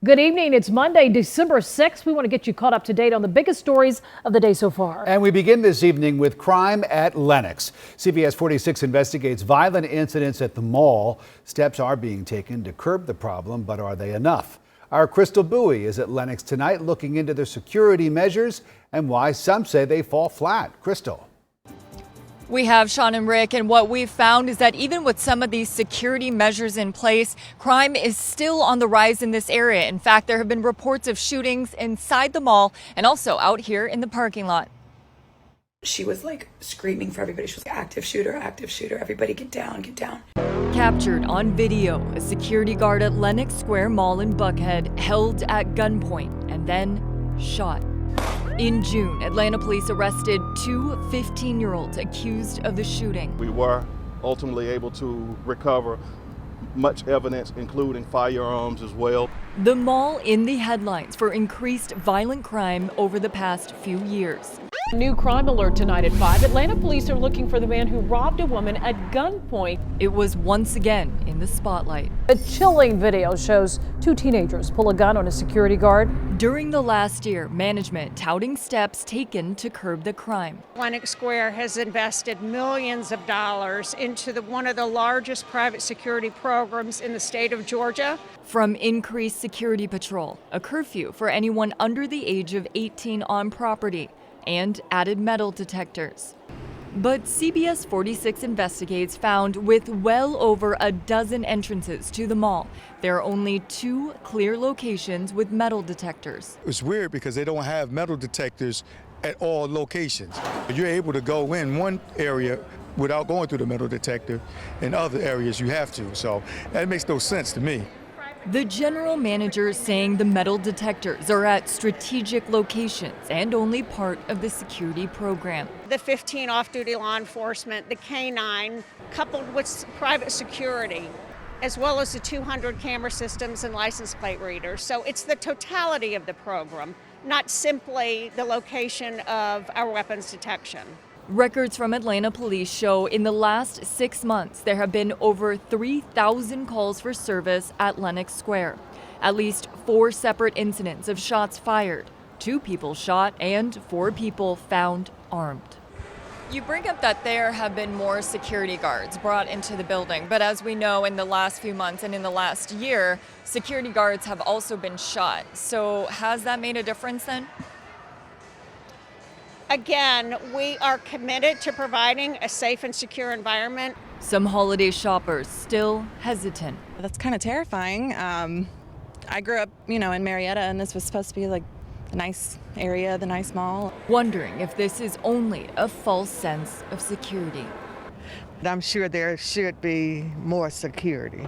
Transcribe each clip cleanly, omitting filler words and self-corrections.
Good evening. It's Monday, December 6th. We want to get you caught up to date on the biggest stories of the day so far. And we begin this evening with crime at Lenox. CBS 46 investigates violent incidents at the mall. Steps are being taken to curb the problem, but are they enough? Our Crystal Bowie is at Lenox tonight looking into their security measures and why some say they fall flat. Crystal. We have Sean and Rick, and what we've found is that even with some of these security measures in place, crime is still on the rise in this area. In fact, there have been reports of shootings inside the mall and also out here in the parking lot. She was like screaming for everybody. She was active shooter, everybody get down, get down. Captured on video, a security guard at Lenox Square Mall in Buckhead held at gunpoint and then shot. In June, Atlanta police arrested two 15-year-olds accused of the shooting. We were ultimately able to recover much evidence, including firearms as well. The mall in the headlines for increased violent crime over the past few years. New crime alert tonight at 5. Atlanta police are looking for the man who robbed a woman at gunpoint. It was once again in the spotlight. A chilling video shows two teenagers pull a gun on a security guard. During the last year, management touting steps taken to curb the crime. Lenox Square has invested millions of dollars into one of the largest private security programs in the state of Georgia. From increased security patrol, a curfew for anyone under the age of 18 on property, and added metal detectors. But CBS 46 Investigates found with well over a dozen entrances to the mall, there are only two clear locations with metal detectors. It's weird because they don't have metal detectors at all locations. You're able to go in one area without going through the metal detector. In other areas you have to, so that makes no sense to me. The general manager is saying the metal detectors are at strategic locations and only part of the security program. The 15 off-duty law enforcement, the K-9, coupled with private security, as well as the 200 camera systems and license plate readers. So it's the totality of the program, not simply the location of our weapons detection. Records from Atlanta police show in the last 6 months, there have been over 3,000 calls for service at Lenox Square. At least 4 separate incidents of shots fired, 2 people shot, and 4 people found armed. You bring up that there have been more security guards brought into the building, but as we know, in the last few months and in the last year, security guards have also been shot. So has that made a difference then? Again, we are committed to providing a safe and secure environment. Some holiday shoppers still hesitant. That's kind of terrifying. I grew up, in Marietta, and this was supposed to be like a nice area, the nice mall. Wondering if this is only a false sense of security. I'm sure there should be more security.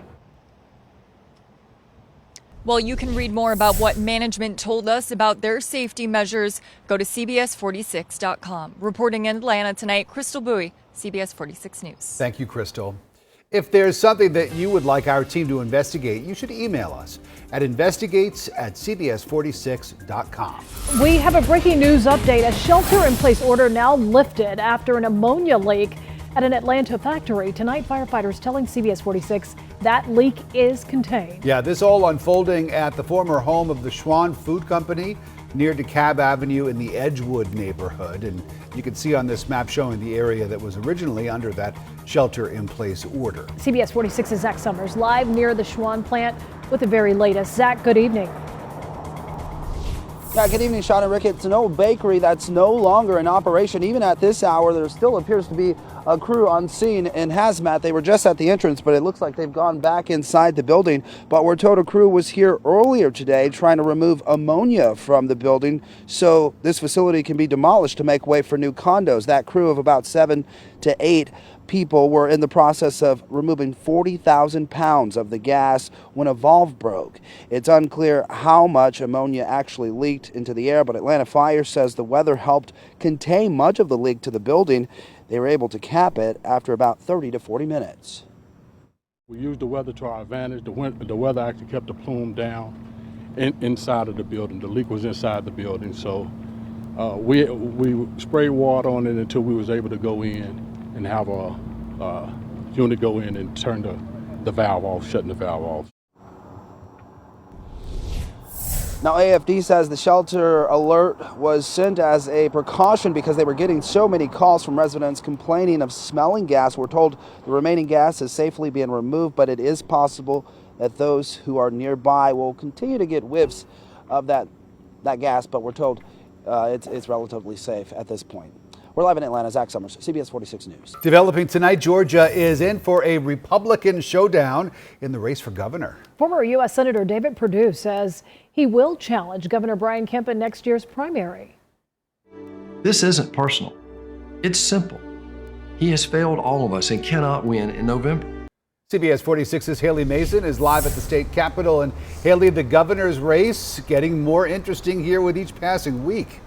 Well, you can read more about what management told us about their safety measures. Go to CBS46.com. Reporting in Atlanta tonight, Crystal Bowie, CBS 46 News. Thank you, Crystal. If there's something that you would like our team to investigate, you should email us at investigates@cbs46.com. We have a breaking news update. A shelter-in-place order now lifted after an ammonia leak at an Atlanta factory. Tonight, firefighters telling CBS 46 that leak is contained. Yeah, this all unfolding at the former home of the Schwann Food Company near DeKalb Avenue in the Edgewood neighborhood. And you can see on this map showing the area that was originally under that shelter-in-place order. CBS 46's Zach Summers live near the Schwann plant with the very latest. Zach, good evening. Yeah, good evening, Sean and Rick. It's an old bakery that's no longer in operation. Even at this hour, there still appears to be a crew on scene in hazmat. They were just at the entrance, but it looks like they've gone back inside the building. But we're told a crew was here earlier today trying to remove ammonia from the building so this facility can be demolished to make way for new condos. That crew of about 7 to 8 people were in the process of removing 40,000 pounds of the gas when a valve broke. It's unclear how much ammonia actually leaked into the air, but Atlanta Fire says the weather helped contain much of the leak to the building. They were able to cap it after about 30 to 40 minutes. We used the weather to our advantage. The weather actually kept the plume down inside of the building. The leak was inside the building, so we sprayed water on it until we was able to go in and have a unit go in and turn the valve off, shutting the valve off. Now, AFD says the shelter alert was sent as a precaution because they were getting so many calls from residents complaining of smelling gas. We're told the remaining gas is safely being removed, but it is possible that those who are nearby will continue to get whiffs of that gas, but we're told it's relatively safe at this point. We're live in Atlanta. Zach Summers, CBS 46 News. Developing tonight, Georgia is in for a Republican showdown in the race for governor. Former U.S. Senator David Perdue says he will challenge Governor Brian Kemp in next year's primary. This isn't personal. It's simple. He has failed all of us and cannot win in November. CBS 46's Haley Mason is live at the state capitol. And Haley, the governor's race getting more interesting here with each passing week.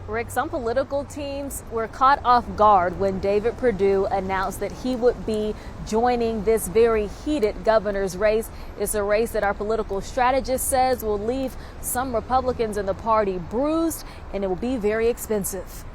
Rick, some political teams were caught off guard when David Perdue announced that he would be joining this very heated governor's race. It's a race that our political strategist says will leave some Republicans in the party bruised, and it will be very expensive.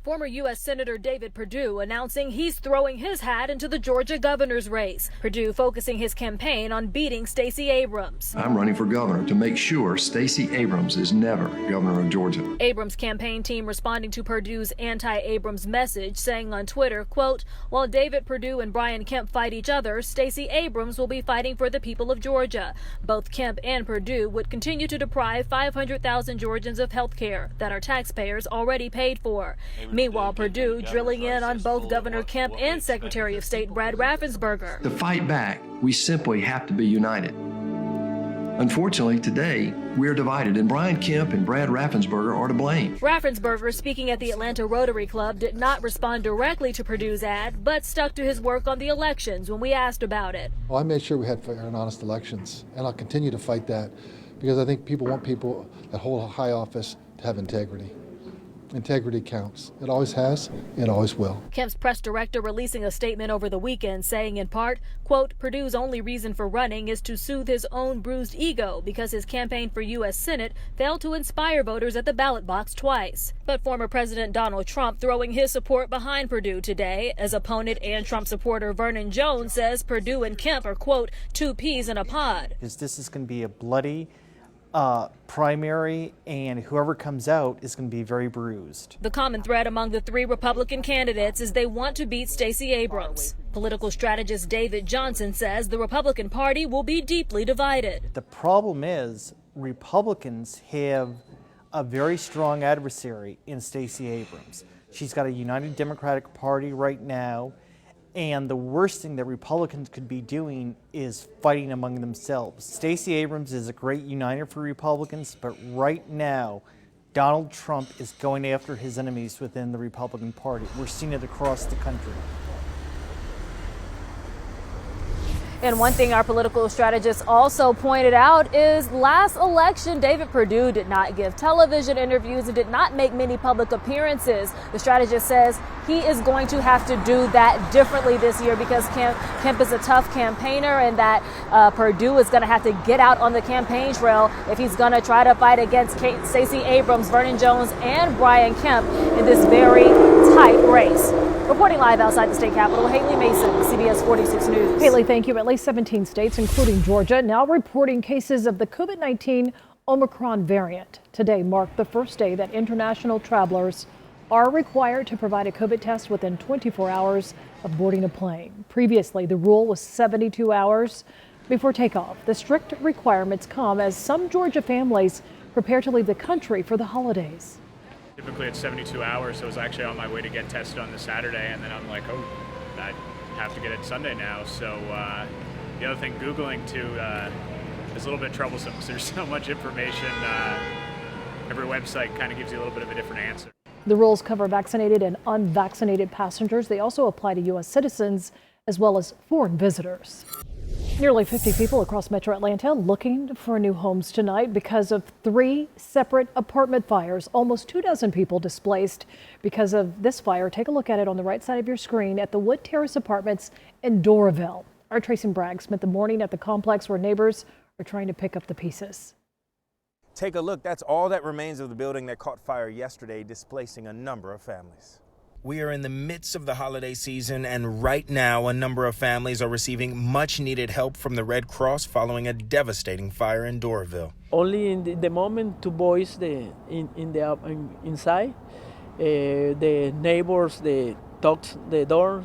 Former U.S. Senator David Perdue announcing he's throwing his hat into the Georgia governor's race. Perdue focusing his campaign on beating Stacey Abrams. I'm running for governor to make sure Stacey Abrams is never governor of Georgia. Abrams' campaign team responding to Perdue's anti-Abrams message, saying on Twitter, quote, while David Perdue and Brian Kemp fight each other, Stacey Abrams will be fighting for the people of Georgia. Both Kemp and Perdue would continue to deprive 500,000 Georgians of health care that our taxpayers already paid for. Meanwhile, Perdue drilling in on both Governor Kemp and Secretary of State Brad Raffensperger. To fight back, we simply have to be united. Unfortunately, today, we're divided, and Brian Kemp and Brad Raffensperger are to blame. Raffensperger, speaking at the Atlanta Rotary Club, did not respond directly to Perdue's ad, but stuck to his work on the elections when we asked about it. Well, I made sure we had fair and honest elections, and I'll continue to fight that because I think people want people that hold a high office to have integrity. Integrity counts. It always has, it always will. Kemp's press director releasing a statement over the weekend saying in part, quote, Perdue's only reason for running is to soothe his own bruised ego because his campaign for U.S. Senate failed to inspire voters at the ballot box twice. But former President Donald Trump throwing his support behind Perdue today, as opponent and Trump supporter Vernon Jones says Perdue and Kemp are, quote, two peas in a pod. This is going to be a bloody primary, and whoever comes out is going to be very bruised. The common thread among the three Republican candidates is they want to beat Stacey Abrams. Political strategist David Johnson says the Republican Party will be deeply divided. The problem is Republicans have a very strong adversary in Stacey Abrams. She's got a united Democratic Party right now, and the worst thing that Republicans could be doing is fighting among themselves. Stacey Abrams is a great uniter for Republicans, but right now, Donald Trump is going after his enemies within the Republican Party. We're seeing it across the country. And one thing our political strategist also pointed out is last election, David Perdue did not give television interviews and did not make many public appearances. The strategist says he is going to have to do that differently this year because Kemp is a tough campaigner, and that Perdue is going to have to get out on the campaign trail if he's going to try to fight against Stacey Abrams, Vernon Jones, and Brian Kemp in this very tight race. Reporting live outside the state capitol, Haley Mason, CBS 46 News. Haley, thank you. At least 17 states, including Georgia, now reporting cases of the COVID-19 Omicron variant. Today marked the first day that international travelers are required to provide a COVID test within 24 hours of boarding a plane. Previously, the rule was 72 hours before takeoff. The strict requirements come as some Georgia families prepare to leave the country for the holidays. Typically it's 72 hours, so I was actually on my way to get tested on the Saturday, and then I'm like, oh, I have to get it Sunday now. So the other thing, Googling too is a little bit troublesome because there's so much information. Every website kind of gives you a little bit of a different answer. The rules cover vaccinated and unvaccinated passengers. They also apply to U.S. citizens as well as foreign visitors. Nearly 50 people across Metro Atlanta looking for new homes tonight because of 3 separate apartment fires. Almost 24 people displaced because of this fire. Take a look at it on the right side of your screen at the Wood Terrace Apartments in Doraville. Our Tracy Bragg spent the morning at the complex where neighbors are trying to pick up the pieces. Take a look. That's all that remains of the building that caught fire yesterday, displacing a number of families. We are in the midst of the holiday season, and right now a number of families are receiving much-needed help from the Red Cross following a devastating fire in Doraville. Only in the moment, two boys inside. The neighbors they knocked the door,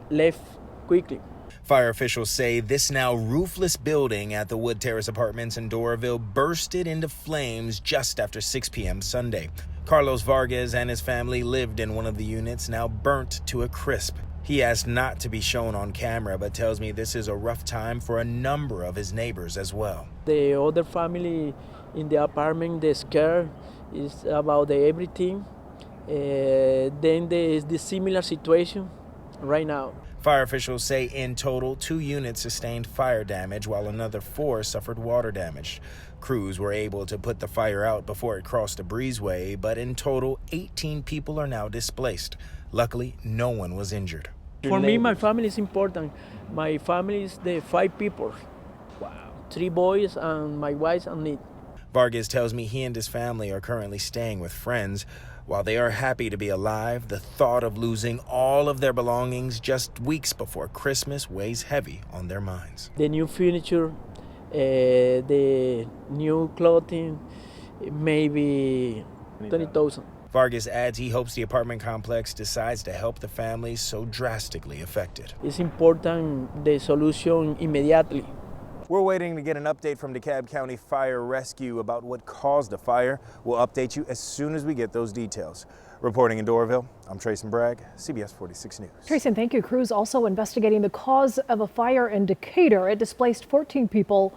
left quickly. Fire officials say this now roofless building at the Wood Terrace Apartments in Doraville bursted into flames just after 6 p.m. Sunday. Carlos Vargas and his family lived in one of the units, now burnt to a crisp. He asked not to be shown on camera, but tells me this is a rough time for a number of his neighbors as well. The other family in the apartment, they scared is about everything. Then there is the similar situation right now. Fire officials say in total, 2 units sustained fire damage, while another 4 suffered water damage. Crews were able to put the fire out before it crossed a breezeway, but in total, 18 people are now displaced. Luckily, no one was injured. For me, my family is important. My family is the 5 people. Wow. 3 boys and my wife and me. Vargas tells me he and his family are currently staying with friends. While they are happy to be alive, the thought of losing all of their belongings just weeks before Christmas weighs heavy on their minds. The new furniture, the new clothing, maybe 20,000. Vargas adds he hopes the apartment complex decides to help the families so drastically affected. It's important the solution immediately. We're waiting to get an update from DeKalb County Fire Rescue about what caused the fire. We'll update you as soon as we get those details. Reporting in Doraville, I'm Trayson Bragg, CBS 46 News. Trayson, thank you. Crews also investigating the cause of a fire in Decatur. It displaced 14 people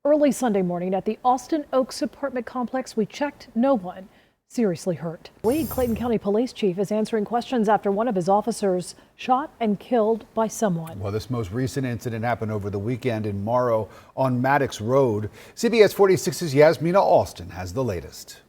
early Sunday morning at the Austin Oaks apartment complex. We checked, no one seriously hurt. Clayton County Police Chief is answering questions after one of his officers shot and killed by someone. Well, this most recent incident happened over the weekend in Morrow on Maddox Road. CBS 46's Yasmina Alston has the latest.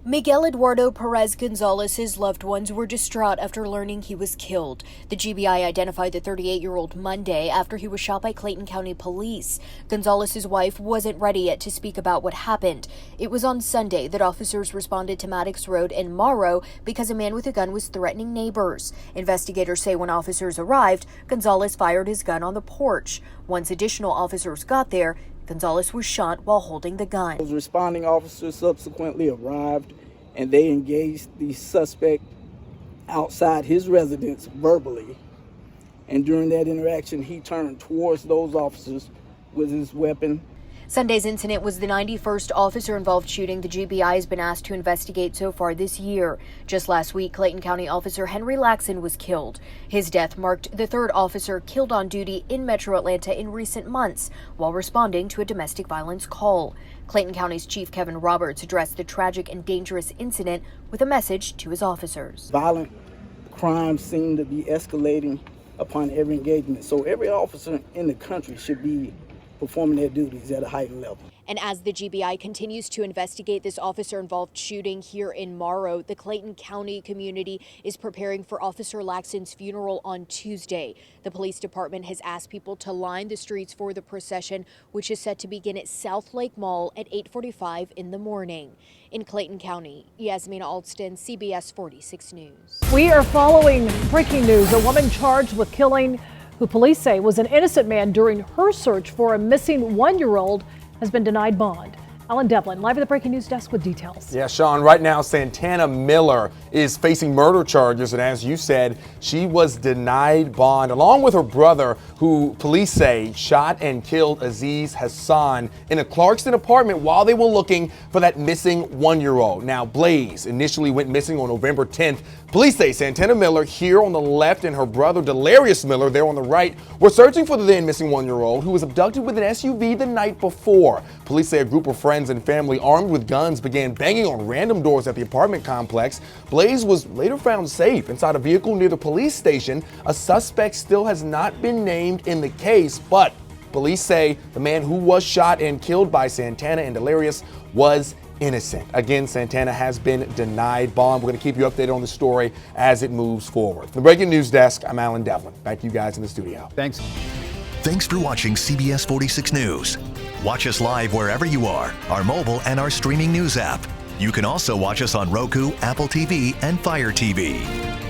Miguel Eduardo Perez Gonzalez's loved ones were distraught after learning he was killed. The GBI identified the 38-year-old Monday after he was shot by Clayton County Police. Gonzalez's wife wasn't ready yet to speak about what happened. It was on Sunday that officers responded to Maddox Road in Morrow because a man with a gun was threatening neighbors. Investigators say when officers arrived, Gonzalez fired his gun on the porch. Once additional officers got there, Gonzalez was shot while holding the gun. Those responding officers subsequently arrived and they engaged the suspect outside his residence verbally. And during that interaction, he turned towards those officers with his weapon. Sunday's incident was the 91st officer-involved shooting the GBI has been asked to investigate so far this year. Just last week, Clayton County officer Henry Laxon was killed. His death marked the 3rd officer killed on duty in Metro Atlanta in recent months while responding to a domestic violence call. Clayton County's Chief Kevin Roberts addressed the tragic and dangerous incident with a message to his officers. Violent crimes seem to be escalating upon every engagement, so every officer in the country should be performing their duties at a heightened level. And as the GBI continues to investigate this officer-involved shooting here in Morrow, the Clayton County community is preparing for Officer Laxon's funeral on Tuesday. The police department has asked people to line the streets for the procession, which is set to begin at South Lake Mall at 8:45 in the morning. In Clayton County, Yasmina Alston, CBS 46 News. We are following breaking news. A woman charged with killing who police say was an innocent man during her search for a missing 1-year-old has been denied bond. Alan Devlin, live at the Breaking News desk with details. Yeah, Sean, right now Santana Miller is facing murder charges, and as you said, she was denied bond along with her brother, who police say shot and killed Aziz Hassan in a Clarkston apartment while they were looking for that missing 1-year-old. Now, Blaze initially went missing on November 10th. Police say Santana Miller here on the left and her brother Delarius Miller there on the right were searching for the then missing 1-year-old who was abducted with an SUV the night before. Police say a group of friends and family armed with guns began banging on random doors at the apartment complex. Blaze was later found safe inside a vehicle near the police station. A suspect still has not been named in the case, but police say the man who was shot and killed by Santana and Delarius was innocent. Again, Santana has been denied bond. We're going to keep you updated on the story as it moves forward. From the Breaking News Desk, I'm Alan Devlin. Back to you guys in the studio. Thanks. Thanks for watching CBS 46 News. Watch us live wherever you are, our mobile and our streaming news app. You can also watch us on Roku, Apple TV, and Fire TV.